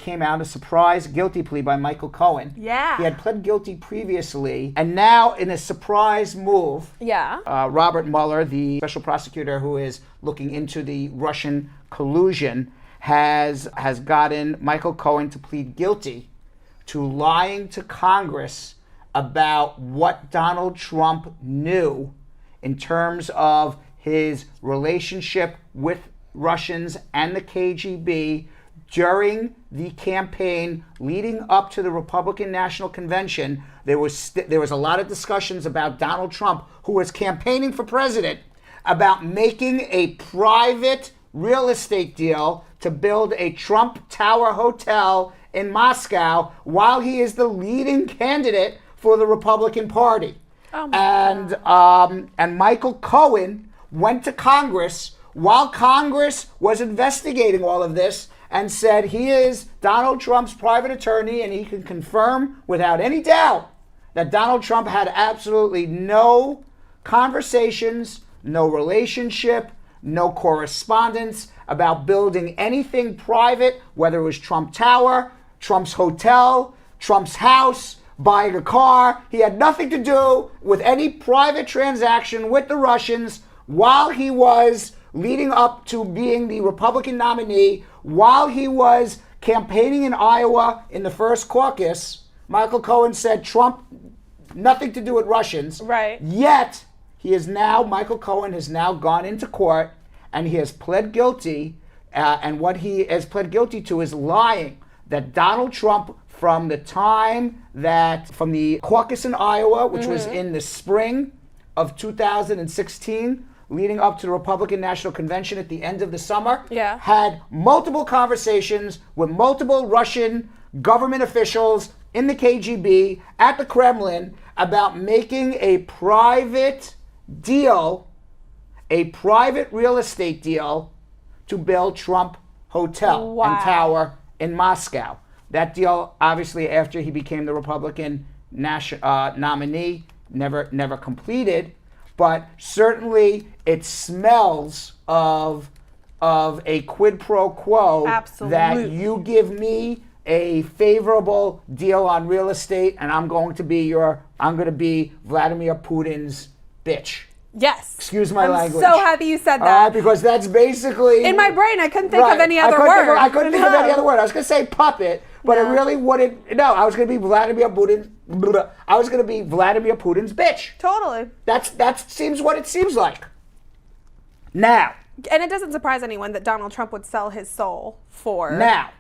Came out a surprise guilty plea by Michael Cohen. Yeah. He had pled guilty previously, and now in a surprise move, Robert Mueller, the special prosecutor who is looking into the Russian collusion, has gotten Michael Cohen to plead guilty to lying to Congress about what Donald Trump knew in terms of his relationship with Russians and the KGB during the campaign leading up to the Republican National Convention. There was a lot of discussions about Donald Trump, who was campaigning for president, about making a private real estate deal to build a Trump Tower hotel in Moscow while he is the leading candidate for the Republican Party. Oh my God. And Michael Cohen went to Congress while Congress was investigating all of this and said he is Donald Trump's private attorney, and he can confirm without any doubt that Donald Trump had absolutely no conversations, no relationship, no correspondence about building anything private, whether it was Trump Tower, Trump's hotel, Trump's house, buying a car. He had nothing to do with any private transaction with the Russians while he was leading up to being the Republican nominee, while he was campaigning in Iowa in the first caucus. Michael Cohen said Trump, nothing to do with Russians. Right. Yet, Michael Cohen has now gone into court and he has pled guilty. And what he has pled guilty to is lying that Donald Trump, from the caucus in Iowa, which was in the spring of 2016, leading up to the Republican National Convention at the end of the summer, had multiple conversations with multiple Russian government officials in the KGB at the Kremlin about making a private deal, a private real estate deal to build Trump Hotel and Tower in Moscow. That deal, obviously, after he became the Republican nominee, never completed. But certainly it smells of a quid pro quo. Absolutely. That you give me a favorable deal on real estate and I'm going to be Vladimir Putin's bitch. Yes. Excuse my language. I'm so happy you said that. Because that's basically... In my brain, I couldn't think of any other word. I couldn't think of any other word. I was going to say puppet, but it really wouldn't... No, I was going to be Vladimir Putin... I was going to be Vladimir Putin's bitch. Totally. That seems what it seems like. Now. And it doesn't surprise anyone that Donald Trump would sell his soul for... Now.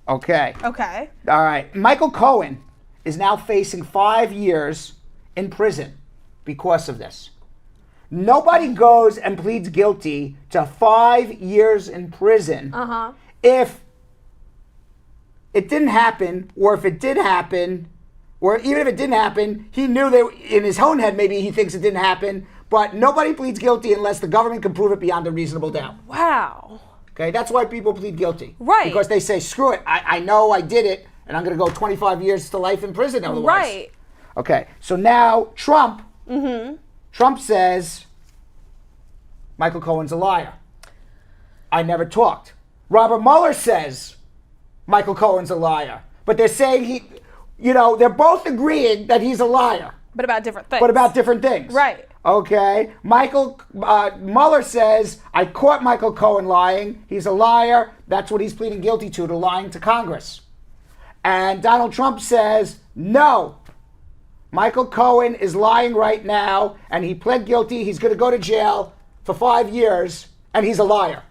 Okay. Okay. All right. Michael Cohen is now facing 5 years in prison because of this. Nobody goes and pleads guilty to 5 years in prison if it didn't happen, or if it did happen, or even if it didn't happen, he knew that in his own head maybe he thinks it didn't happen, but nobody pleads guilty unless the government can prove it beyond a reasonable doubt. Wow. Okay, that's why people plead guilty. Right. Because they say, screw it, I know I did it, and I'm going to go 25 years to life in prison otherwise. Right. Okay, so now Trump says Michael Cohen's a liar. I never talked. Robert Mueller says Michael Cohen's a liar. But they're saying they're both agreeing that he's a liar. But about different things. Right. Okay. Mueller says, I caught Michael Cohen lying. He's a liar. That's what he's pleading guilty to lying to Congress. And Donald Trump says, no. Michael Cohen is lying right now, and he pled guilty. He's going to go to jail for 5 years, and he's a liar.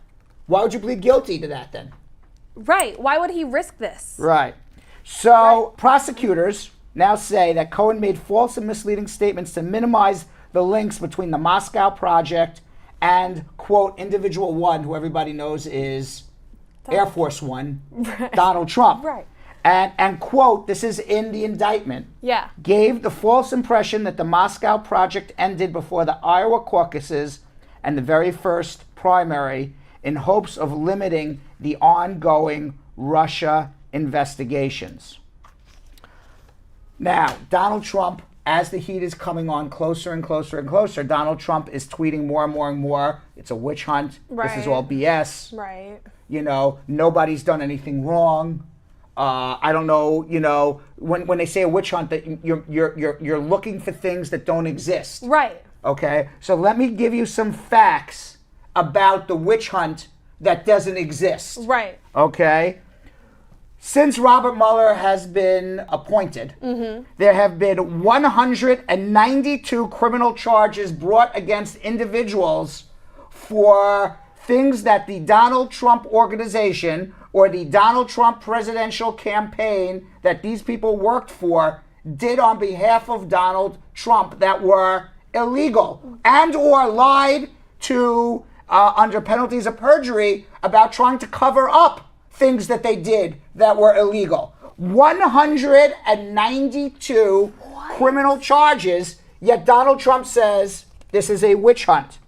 Why would you plead guilty to that then? Right. Why would he risk this? Right. So prosecutors now say that Cohen made false and misleading statements to minimize the links between the Moscow project and, quote, individual one, who everybody knows is Air Force One, Donald Trump. Right. And quote, this is in the indictment, gave the false impression that the Moscow project ended before the Iowa caucuses and the very first primary in hopes of limiting the ongoing Russia investigations. Now, Donald Trump, as the heat is coming on closer and closer and closer, Donald Trump is tweeting more and more and more. It's a witch hunt. Right. This is all BS. Right. nobody's done anything wrong. I don't know, when they say a witch hunt, that you're looking for things that don't exist. Right. Okay? So let me give you some facts about the witch hunt that doesn't exist. Right. Okay? Since Robert Mueller has been appointed, there have been 192 criminal charges brought against individuals for things that the Donald Trump organization or the Donald Trump presidential campaign that these people worked for did on behalf of Donald Trump that were illegal and or lied to under penalties of perjury about trying to cover up things that they did that were illegal. 192 criminal charges, yet Donald Trump says this is a witch hunt.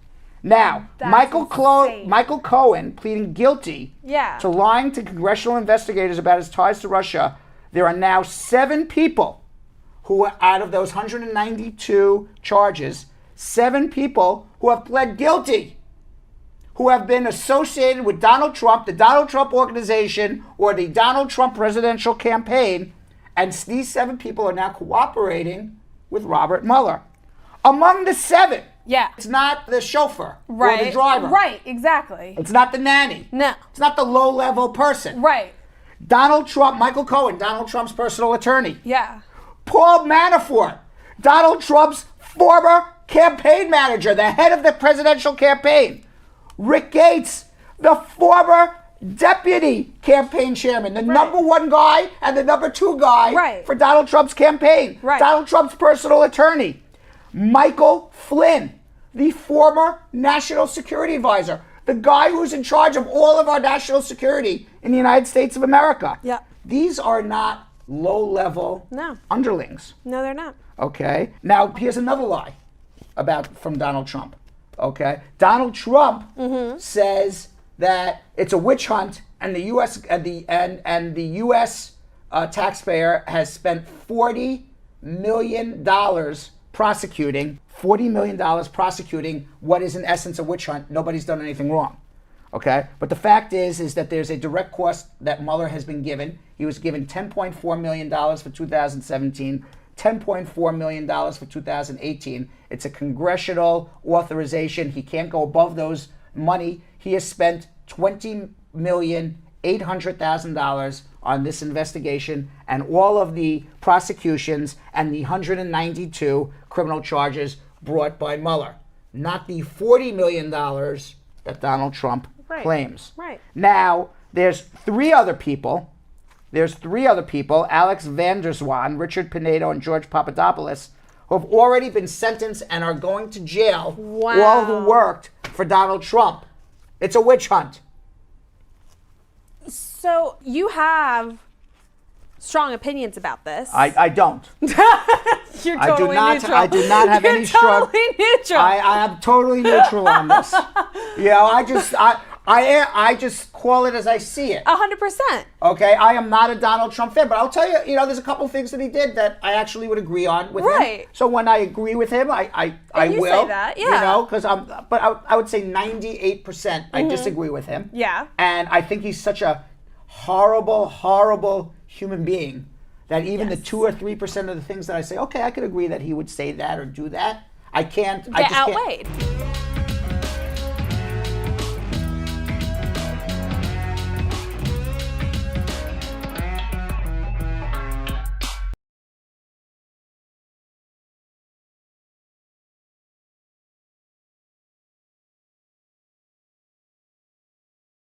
Now, Michael Cohen pleading guilty to lying to congressional investigators about his ties to Russia. There are now 7 people who are out of those 192 charges, 7 people who have pled guilty, who have been associated with Donald Trump, the Donald Trump organization, or the Donald Trump presidential campaign, and these 7 people are now cooperating with Robert Mueller. Among the 7, it's not the chauffeur or the driver. Right, exactly. It's not the nanny. No. It's not the low-level person. Right. Donald Trump, Michael Cohen, Donald Trump's personal attorney. Yeah. Paul Manafort, Donald Trump's former campaign manager, the head of the presidential campaign. Rick Gates, the former deputy campaign chairman, the number 1 guy and the number 2 guy for Donald Trump's campaign. Donald Trump's personal attorney. Michael Flynn, the former national security advisor, the guy who's in charge of all of our national security in the United States of America. Yeah. These are not low-level underlings. No, they're not. Okay. Now, here's another lie from Donald Trump. Okay. Donald Trump says that it's a witch hunt, and the U.S. and the U.S. Taxpayer has spent $40 million prosecuting what is in essence a witch hunt. Nobody's done anything wrong. Okay? But the fact is that there's a direct cost that Mueller has been given. He was given $10.4 million for 2017, $10.4 million for 2018. It's a congressional authorization. He can't go above those money. He has spent $20,800,000 on this investigation and all of the prosecutions and the 192 criminal charges brought by Mueller. Not the $40 million that Donald Trump claims. Right. Now, there's 3 other people. Alex Vanderswan, Richard Pinedo, and George Papadopoulos, who have already been sentenced and are going to jail, all who worked for Donald Trump. It's a witch hunt. So you have strong opinions about this. I don't. You're totally neutral. I do not have any strong. You're totally neutral. I am totally neutral on this. I just call it as I see it. 100%. Okay, I am not a Donald Trump fan, but I'll tell you, there's a couple things that he did that I actually would agree on with him. So when I agree with him, I will. Say that, yeah. Because I would say 98% I disagree with him. Yeah. And I think he's such a horrible, horrible human being that even the 2 or 3% of the things that I say, okay, I could agree that he would say that or do that. I can't. Get outweighed.